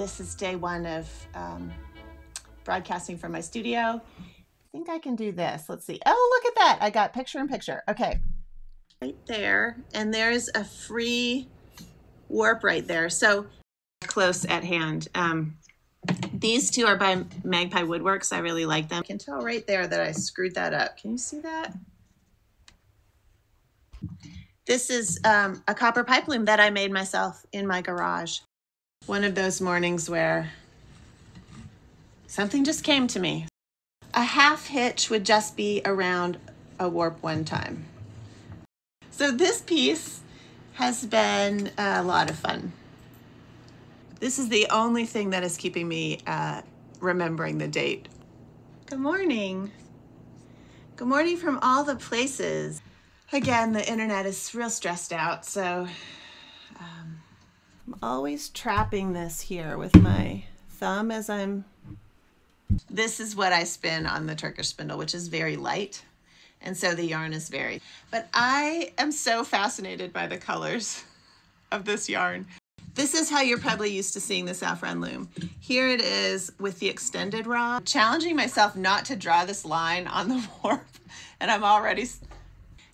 This is day one of broadcasting from my studio. I think I can do this. Let's see. Oh, look at that. I got picture in picture. Okay. Right there. And there's a free warp right there. So close at hand. These two are by Magpie Woodworks. I really like them. I can tell right there that I screwed that up. Can you see that? This is a copper pipe loom that I made myself in my garage. One of those mornings where something just came to me. A half hitch would just be around a warp one time. So this piece has been a lot of fun. This is the only thing that is keeping me remembering the date. Good morning. Good morning from all the places. Again, the internet is real stressed out, so I'm always trapping this here with my thumb as I'm... This is what I spin on the Turkish spindle, which is very light, and so the yarn is very... But I am so fascinated by the colors of this yarn. This is how you're probably used to seeing the saffron loom. Here it is with the extended rod. Challenging myself not to draw this line on the warp, and I'm already...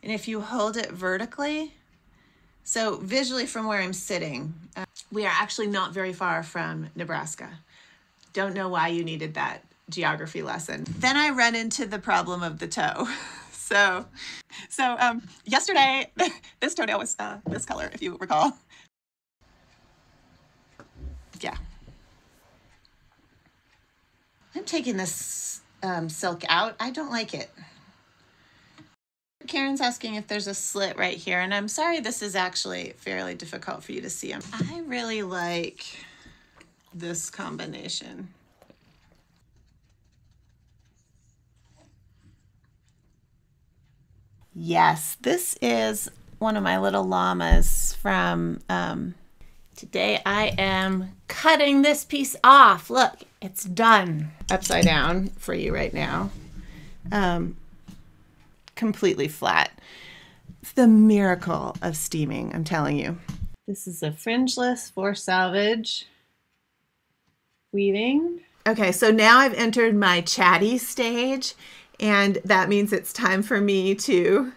And if you hold it vertically, so visually from where I'm sitting, we are actually not very far from Nebraska. Don't know why you needed that geography lesson. Then I run into the problem of the toe. So yesterday, this toenail was this color, if you recall. Yeah. I'm taking this silk out. I don't like it. Karen's asking if there's a slit right here, and I'm sorry this is actually fairly difficult for you to see. I really like this combination. Yes, this is one of my little llamas from today. I am cutting this piece off. Look, it's done. Upside down for you right now. Completely flat. It's the miracle of steaming, I'm telling you. This is a fringeless for salvage weaving. Okay, so now I've entered my chatty stage, and that means it's time for me to...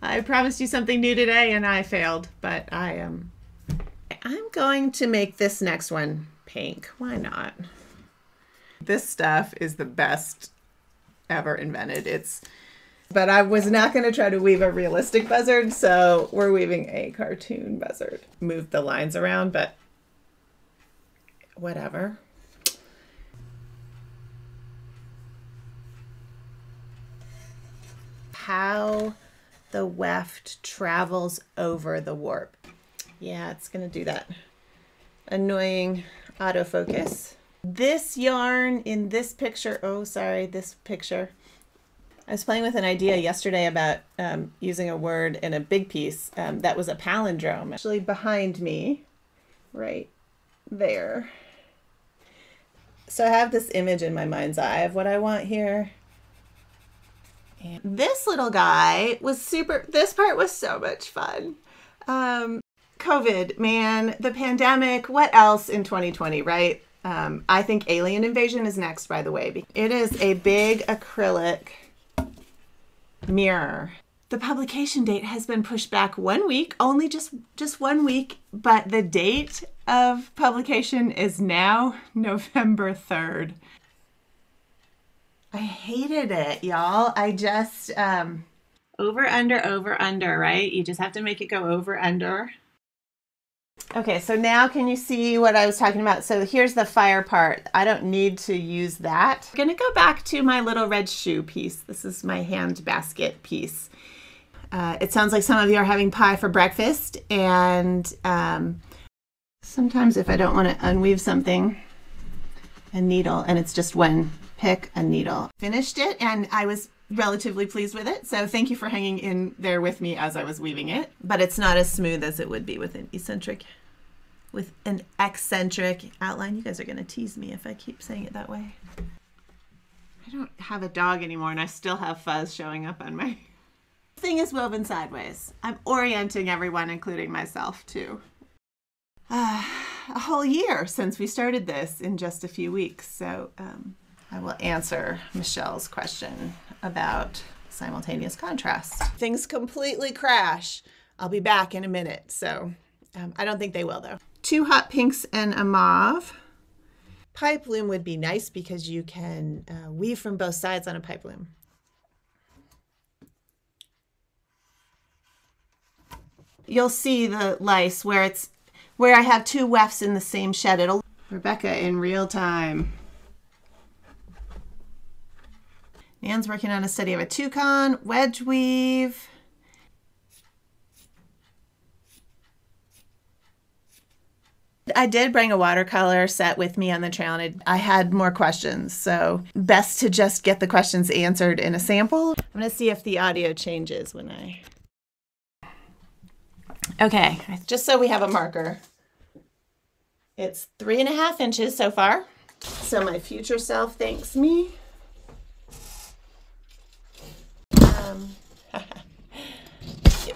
I promised you something new today and I failed, but I'm going to make this next one pink. Why not? This stuff is the best ever invented. But I was not going to try to weave a realistic buzzard, so we're weaving a cartoon buzzard. Move the lines around, but whatever. How the weft travels over the warp. Yeah, it's going to do that annoying autofocus. This yarn in this picture, oh, sorry, this picture. I was playing with an idea yesterday about using a word in a big piece that was a palindrome. Actually behind me, right there. So I have this image in my mind's eye of what I want here. And this little guy was super, this part was so much fun. COVID, man, the pandemic, what else in 2020, right? I think alien invasion is next, by the way. It is a big acrylic mirror. The publication date has been pushed back 1 week, only just 1 week, but the date of publication is now November 3rd. I hated it, y'all. I just, over, under, right? You just have to make it go over, under. Okay, so now can you see what I was talking about? So here's the fire part. I don't need to use that. I'm gonna go back to my little red shoe piece. This is my hand basket piece. It sounds like some of you are having pie for breakfast, and sometimes if I don't want to unweave something, a needle, and it's just one, pick a needle. Finished it, and I was relatively pleased with it, so thank you for hanging in there with me as I was weaving it. But it's not as smooth as it would be with an eccentric outline. You guys are gonna tease me if I keep saying it that way. I don't have a dog anymore, and I still have fuzz showing up on my... Thing is woven sideways. I'm orienting everyone, including myself, too. a whole year since we started this in just a few weeks. So I will answer Michelle's question about simultaneous contrast. Things completely crash. I'll be back in a minute. So I don't think they will though. 2 hot pinks and a mauve. Pipe loom would be nice because you can weave from both sides on a pipe loom. You'll see the lice where I have 2 wefts in the same shed. Rebecca in real time. Nan's working on a study of a toucan, wedge weave. I did bring a watercolor set with me on the trail, and I had more questions, so best to just get the questions answered in a sample. I'm going to see if the audio changes when I... Okay, just so we have a marker. It's 3.5 inches so far. So my future self thanks me.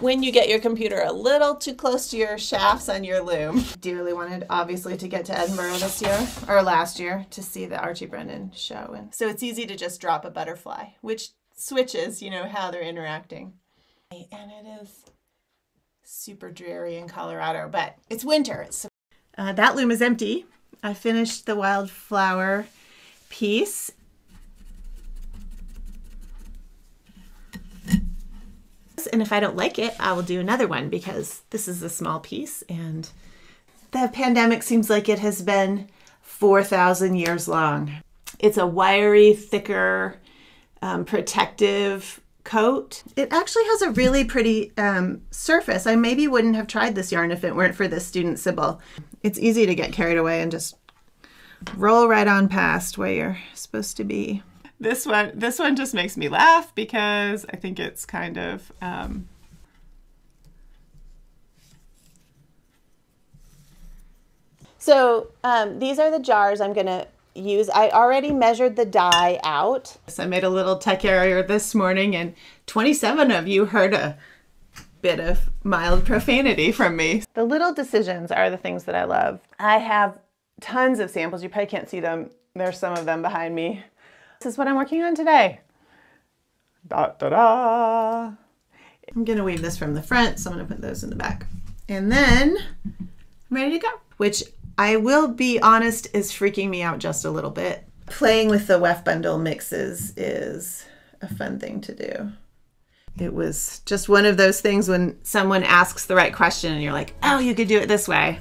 When you get your computer a little too close to your shafts on your loom. Dearly wanted, obviously, to get to Edinburgh this year, or last year, to see the Archie Brennan show. And so it's easy to just drop a butterfly, which switches, you know, how they're interacting. And it is super dreary in Colorado, but it's winter. That loom is empty. I finished the wildflower piece. And if I don't like it, I will do another one because this is a small piece and the pandemic seems like it has been 4,000 years long. It's a wiry, thicker, protective coat. It actually has a really pretty surface. I maybe wouldn't have tried this yarn if it weren't for this student Sybil. It's easy to get carried away and just roll right on past where you're supposed to be. This one just makes me laugh because I think it's kind of So these are the jars I'm gonna use. I already measured the dye out. So I made a little tech error this morning and 27 of you heard a bit of mild profanity from me. The little decisions are the things that I love. I have tons of samples. You probably can't see them. There's some of them behind me. This is what I'm working on today. Da, da, da. I'm gonna weave this from the front, so I'm gonna put those in the back. And then I'm ready to go, which I will be honest is freaking me out just a little bit. Playing with the weft bundle mixes is a fun thing to do. It was just one of those things when someone asks the right question and you're like, oh, you could do it this way.